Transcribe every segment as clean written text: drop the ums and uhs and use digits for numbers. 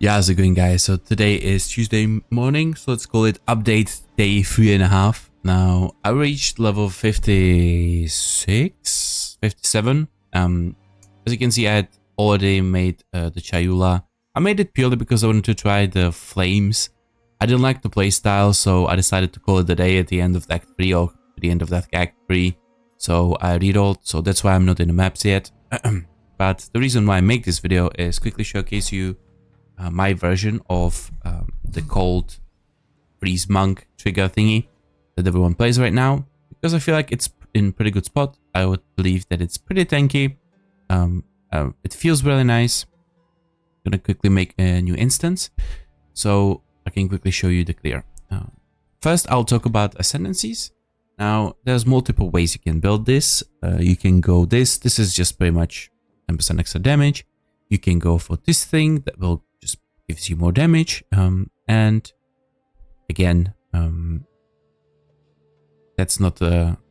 Yeah, how's it going, guys? So today is Tuesday morning, so let's call it update day 3.5. Now, I reached level 56, 57. As you can see, I had already made the Chayula. I made it purely because I wanted to try the flames. I didn't like the playstyle, so I decided to call it a day at the end of Act 3 or the end of that Act 3. So I rerolled, so that's why I'm not in the maps yet. But the reason why I make this video is quickly showcase you my version of the cold freeze monk trigger thingy that everyone plays right now, because I feel like it's in pretty good spot. I would believe that it's pretty tanky. It feels really nice. I'm gonna quickly make a new instance so I can quickly show you the clear. First, I'll talk about ascendancies. Now, there's multiple ways you can build this. You can go this is just pretty much 10% extra damage. You can go for this thing that will just gives you more damage. And again, that's not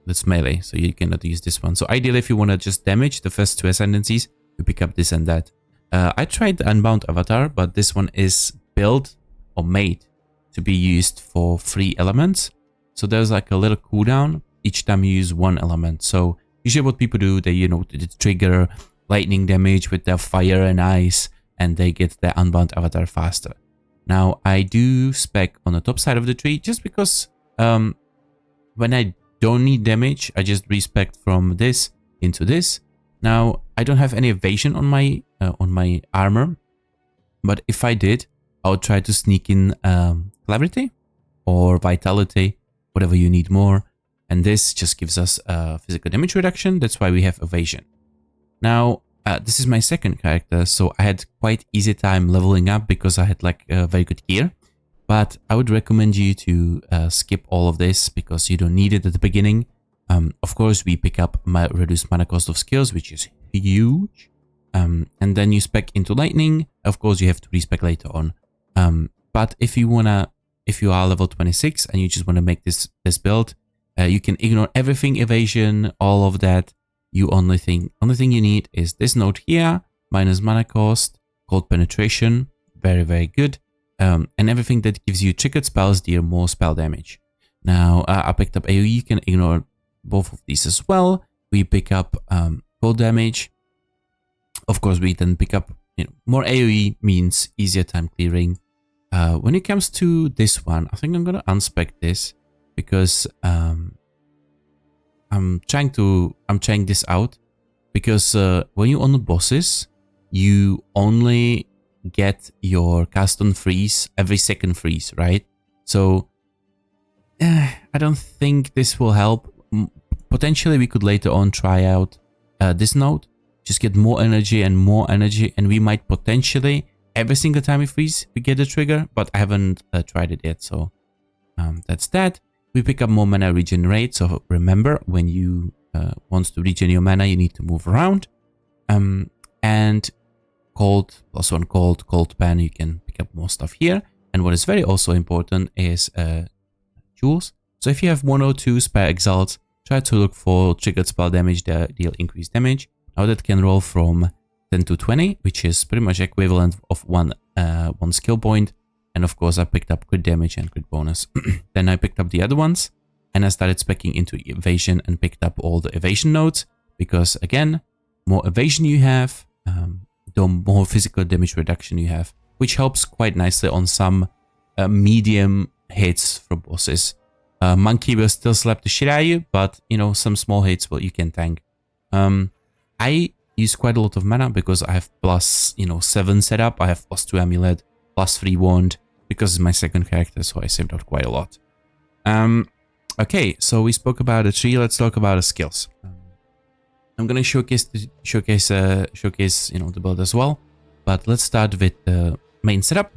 that's melee, so you cannot use this one. So ideally, if you want to just damage the first two ascendancies, you pick up this and that. I tried the Unbound Avatar, but this one is built or made to be used for 3 elements. So there's like a little cooldown each time you use one element. So usually what people do, they, you know, they trigger lightning damage with their fire and ice, and they get their Unbound Avatar faster. Now, I do spec on the top side of the tree just because when I don't need damage, I just respec from this into this. Now, I don't have any evasion on my armor, but if I did, I would try to sneak in clarity or vitality, whatever you need more, and this just gives us physical damage reduction. That's why we have evasion. Now, this is my second character, so I had quite easy time leveling up because I had like very good gear. But I would recommend you to skip all of this because you don't need it at the beginning. Of course, we pick up my reduced mana cost of skills, which is huge. And then you spec into lightning. Of course, you have to respec later on. But if you are level 26 and you just want to make this build, you can ignore everything, evasion, all of that. Only thing you need is this node here, minus mana cost, cold penetration, very, very good. And everything that gives you triggered spells deal more spell damage. Now, I picked up AoE, you can ignore both of these as well. We pick up cold damage. Of course, we then pick up, more AoE means easier time clearing. When it comes to this one, I think I'm gonna unspec this because I'm trying this out because when you on the bosses, you only get your cast on freeze every second freeze, right? So I don't think this will help. Potentially, we could later on try out this node, just get more energy, and we might potentially every single time we freeze, we get a trigger, but I haven't tried it yet. So that's that. We pick up more mana regenerate. So remember, when you want to regen your mana, you need to move around. And cold, +1 cold pen, you can pick up more stuff here. And what is very also important is jewels. So if you have 1 or 2 spare exalts, try to look for triggered spell damage that deal increased damage. Now that can roll from 10 to 20, which is pretty much equivalent of one skill point. And of course, I picked up crit damage and crit bonus. Then I picked up the other ones, and I started speccing into evasion and picked up all the evasion nodes. Because again, more evasion you have, the more physical damage reduction you have, which helps quite nicely on some medium hits from bosses. Monkey will still slap the shit out of you, but some small hits you can tank. I use quite a lot of mana because I have plus 7 set up. I have +2 amulet, +3 wand because it's my second character, so I saved out quite a lot. Okay, so we spoke about the tree. Let's talk about the skills. I'm gonna showcase the build as well, but let's start with the main setup.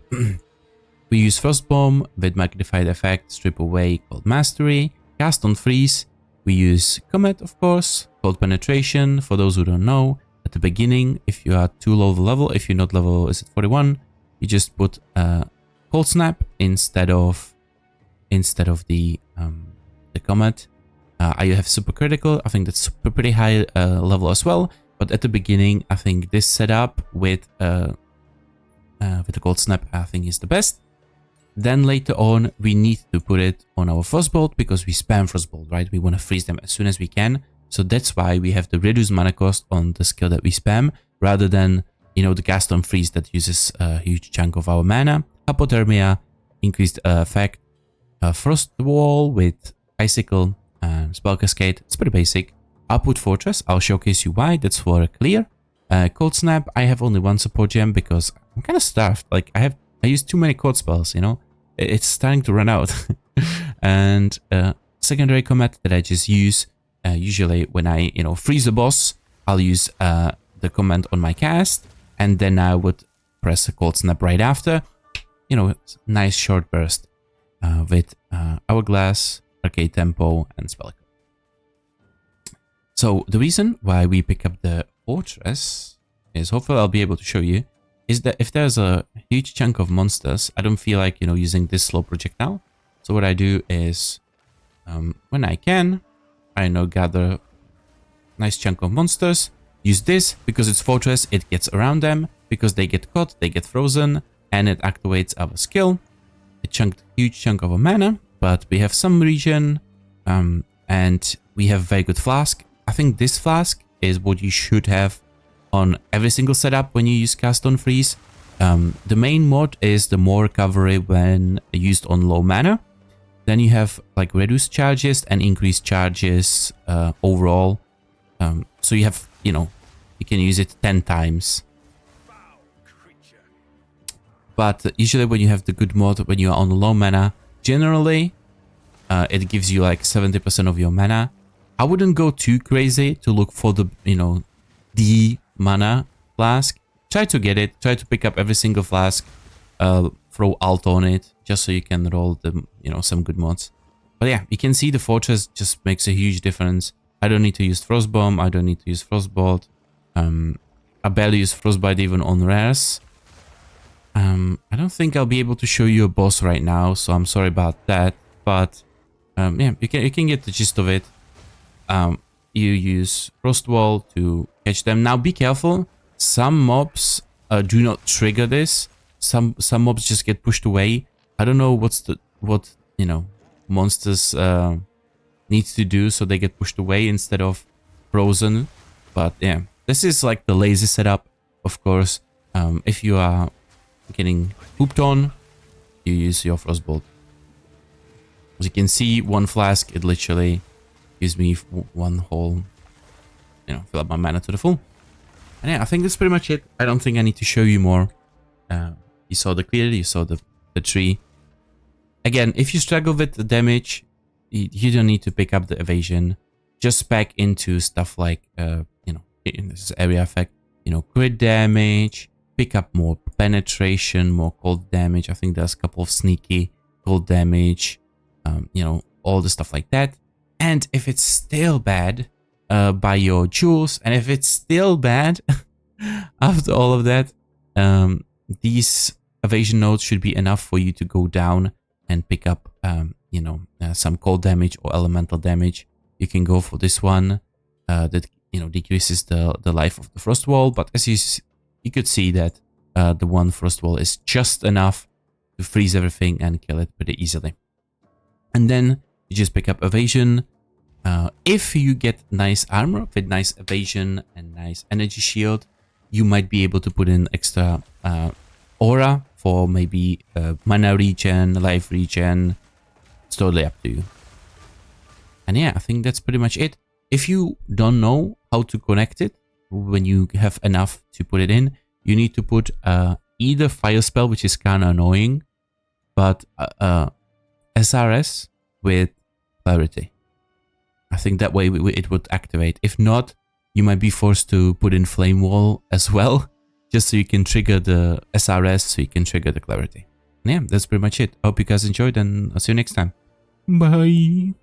We use Frost Bomb with Magnified Effect, Strip Away, Cold Mastery, Cast on Freeze. We use Comet, of course, Cold Penetration. For those who don't know, at the beginning, if you are too low the level, if you're not level, is it 41, you just put Cold Snap instead of the Comet. You have Super Critical. I think that's pretty high level as well. But at the beginning, I think this setup with with the cold snap, I think is the best. Then later on, we need to put it on our frostbolt because we spam frostbolt, right? We want to freeze them as soon as we can. So that's why we have the reduced mana cost on the skill that we spam, rather than, you know, the cast on freeze that uses a huge chunk of our mana. Hypothermia, increased effect, frost wall with icicle, spell cascade. It's pretty basic. Output fortress, I'll showcase you why. That's for a clear. Cold snap, I have only one support gem because I'm kind of starved. Like I use too many cold spells, you know. It's starting to run out. And secondary combat that I just use, usually when I, you know, freeze a boss, I'll use the command on my cast, and then I would press a cold snap right after. You know, nice short burst with Hourglass, Arcade Tempo, and Spell. So the reason why we pick up the fortress is, hopefully I'll be able to show you, is that if there's a huge chunk of monsters, I don't feel like, you know, using this slow projectile. So what I do is, when I can, I know gather nice chunk of monsters, use this, because it's fortress, it gets around them, because they get caught, they get frozen, and it activates our skill. Huge chunk of a mana, but we have some regen, and we have very good flask. I think this flask is what you should have on every single setup when you use cast on freeze. The main mod is the more recovery when used on low mana. Then you have like reduced charges and increased charges overall. So you have, you know, you can use it 10 times. But usually when you have the good mod, when you are on low mana, generally it gives you like 70% of your mana. I wouldn't go too crazy to look for the, you know, the mana flask. Try to get it, try to pick up every single flask, throw alt on it, just so you can roll the, you know, some good mods. But yeah, you can see the fortress just makes a huge difference. I don't need to use Frostbomb, I don't need to use Frostbolt. I barely use Frostbite even on rares. I don't think I'll be able to show you a boss right now, so I'm sorry about that. But yeah, you can get the gist of it. You use Frost Wall to catch them. Now be careful. Some mobs do not trigger this. Some mobs just get pushed away. I don't know what you know, monsters needs to do so they get pushed away instead of frozen. But yeah, this is like the lazy setup. Of course, if you are getting pooped on, you use your Frostbolt. As you can see, one flask, it literally gives me one whole, you know, fill up my mana to the full. And yeah, I think that's pretty much it. I don't think I need to show you more. You saw the clear, you saw the tree. Again, if you struggle with the damage, you don't need to pick up the evasion. Just spec into stuff like, you know, in this area effect, you know, crit damage, pick up more penetration, more cold damage. I think there's a couple of sneaky cold damage, you know, all the stuff like that. And if it's still bad, buy your jewels. And if it's still bad after all of that, these evasion nodes should be enough for you to go down and pick up, you know, some cold damage or elemental damage. You can go for this one that, you know, decreases the life of the frost wall. But as you could see that the one frost wall is just enough to freeze everything and kill it pretty easily. And then you just pick up evasion. If you get nice armor with nice evasion and nice energy shield, you might be able to put in extra aura for maybe mana regen, life regen. It's totally up to you. And yeah, I think that's pretty much it. If you don't know how to connect it, when you have enough to put it in, you need to put either fire spell, which is kind of annoying, but SRS with clarity. I think that way it would activate. If not, you might be forced to put in flame wall as well, just so you can trigger the SRS, so you can trigger the clarity. And yeah, that's pretty much it. Hope you guys enjoyed, and I'll see you next time. Bye.